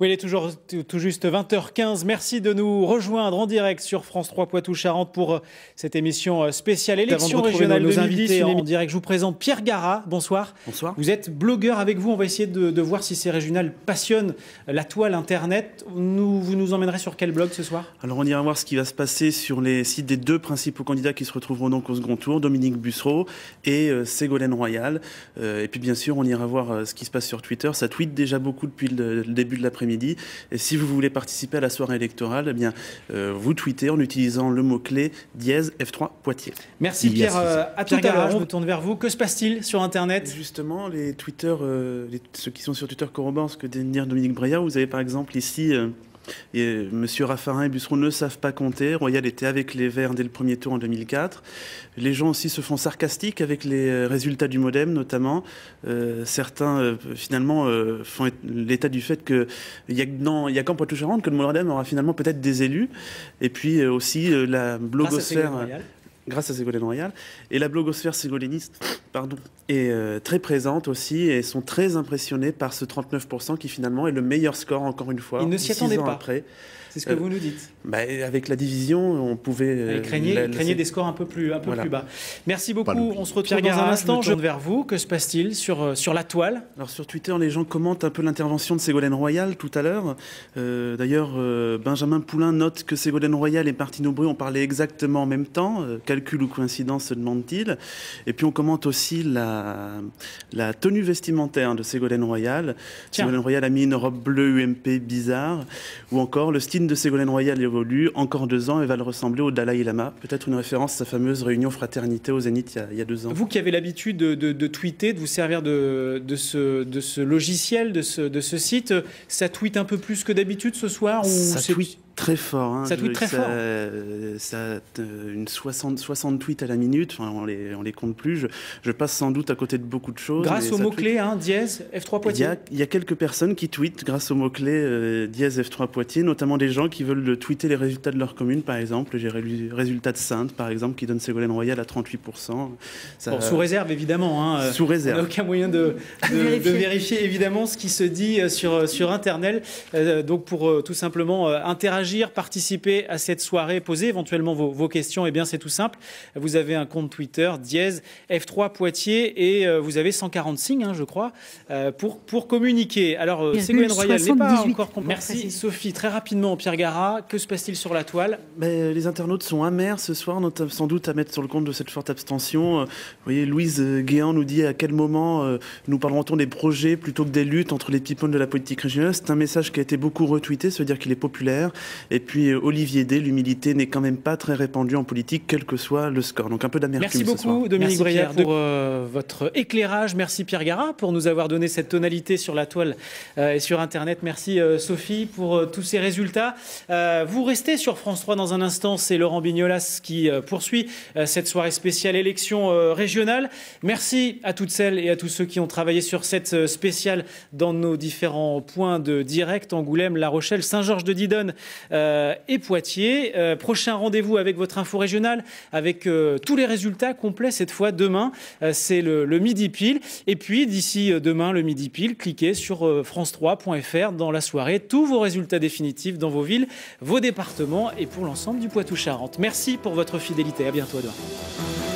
Oui, il est toujours tout juste 20h15. Merci de nous rejoindre en direct sur France 3 Poitou-Charentes pour cette émission spéciale élection régionale 2010 en direct. Je vous présente Pierre Garat. Bonsoir. Bonsoir. Vous êtes blogueur avec vous. On va essayer de voir si ces régionales passionnent la toile Internet. Vous nous emmènerez sur quel blog ce soir? Alors on ira voir ce qui va se passer sur les sites des deux principaux candidats qui se retrouveront donc au second tour, Dominique Bussereau et Ségolène Royal. Et puis bien sûr on ira voir ce qui se passe sur Twitter. Ça tweete déjà beaucoup depuis le début de l'après-midi. Et si vous voulez participer à la soirée électorale, eh bien, vous tweetez en utilisant le mot-clé dièse F3 Poitiers. Merci Pierre. À tout à l'heure, je me tourne vers vous. Que se passe-t-il sur Internet? Justement, les Twitter, ceux qui sont sur Twitter corroborent ce que vient de dire Dominique Breillat. Vous avez par exemple ici... Monsieur Raffarin et Bussereau ne savent pas compter. Royal était avec les Verts dès le premier tour en 2004. Les gens aussi se font sarcastiques avec les résultats du Modem, notamment. Certains, finalement, font l'état du fait qu'il n'y a qu'en Poitou-Charentes que le Modem aura finalement peut-être des élus. Et puis aussi la blogosphère... Grâce à Ségolène Royal. Et la blogosphère ségoléniste est très présente aussi et sont très impressionnés par ce 39% qui finalement est le meilleur score encore une fois. Ils ne s'y attendaient pas. Après. C'est ce que vous nous dites. Avec la division, on pouvait... Craignez des scores un peu plus bas. Merci beaucoup. On se retrouve dans un instant. Je tourne vers vous. Que se passe-t-il sur la toile? Alors sur Twitter, les gens commentent un peu l'intervention de Ségolène Royal tout à l'heure. D'ailleurs, Benjamin Poulain note que Ségolène Royal et Martine Aubry ont parlé exactement en même temps. Calcul ou coïncidence, se demande-t-il. Et puis on commente aussi la tenue vestimentaire de Ségolène Royal. Ségolène Royal a mis une robe bleue UMP bizarre. Ou encore le style de Ségolène Royal évolue, encore 2 ans, et va le ressembler au Dalai Lama. Peut-être une référence à sa fameuse réunion fraternité au Zénith il y a 2 ans. Vous qui avez l'habitude de tweeter, de vous servir de ce logiciel, de ce site, ça tweete un peu plus que d'habitude ce soir ou ça tweete très fort. Hein. Ça tweete très fort. Ça une 60 tweets à la minute, enfin, on les compte plus. Je passe sans doute à côté de beaucoup de choses. Grâce au mot-clé, dièse F3 Poitiers. Il y a quelques personnes qui tweetent grâce au mot-clé dièse F3 Poitiers, notamment des gens qui veulent tweeter les résultats de leur commune, par exemple. J'ai lu les résultats de Saintes, par exemple, qui donne Ségolène Royal à 38%. Sous réserve, évidemment. Sous réserve. On n'a aucun moyen de vérifier, évidemment, ce qui se dit sur Internet. Donc, pour tout simplement interagir, participer à cette soirée, poser éventuellement vos questions, eh bien c'est tout simple. Vous avez un compte Twitter, dièse F3 Poitiers, et vous avez 140 signes, je crois, pour communiquer. Alors, Ségolène Royal n'est pas encore... Merci Sophie. Très rapidement, Pierre Garat, que se passe-t-il sur la toile? Les internautes sont amers ce soir, sans doute à mettre sur le compte de cette forte abstention. Vous voyez, Louise Guéant nous dit à quel moment nous parlerons-on des projets plutôt que des luttes entre les people de la politique régionale. C'est un message qui a été beaucoup retweeté, ça veut dire qu'il est populaire. Et puis Olivier D, l'humilité n'est quand même pas très répandue en politique, quel que soit le score. Donc un peu d'amertume. Merci beaucoup Dominique Breillat pour votre éclairage. Merci Pierre Garat pour nous avoir donné cette tonalité sur la toile et sur Internet. Merci Sophie pour tous ces résultats. Vous restez sur France 3 dans un instant. C'est Laurent Bignolas qui poursuit cette soirée spéciale élection régionale. Merci à toutes celles et à tous ceux qui ont travaillé sur cette spéciale dans nos différents points de direct, Angoulême, La Rochelle, Saint-Georges-de-Didonne et Poitiers. Prochain rendez-vous avec votre info régionale, avec tous les résultats complets cette fois demain. C'est le midi pile. Et puis d'ici demain, le midi pile, cliquez sur france3.fr dans la soirée. Tous vos résultats définitifs dans vos villes, vos départements et pour l'ensemble du Poitou-Charentes. Merci pour votre fidélité. À bientôt demain.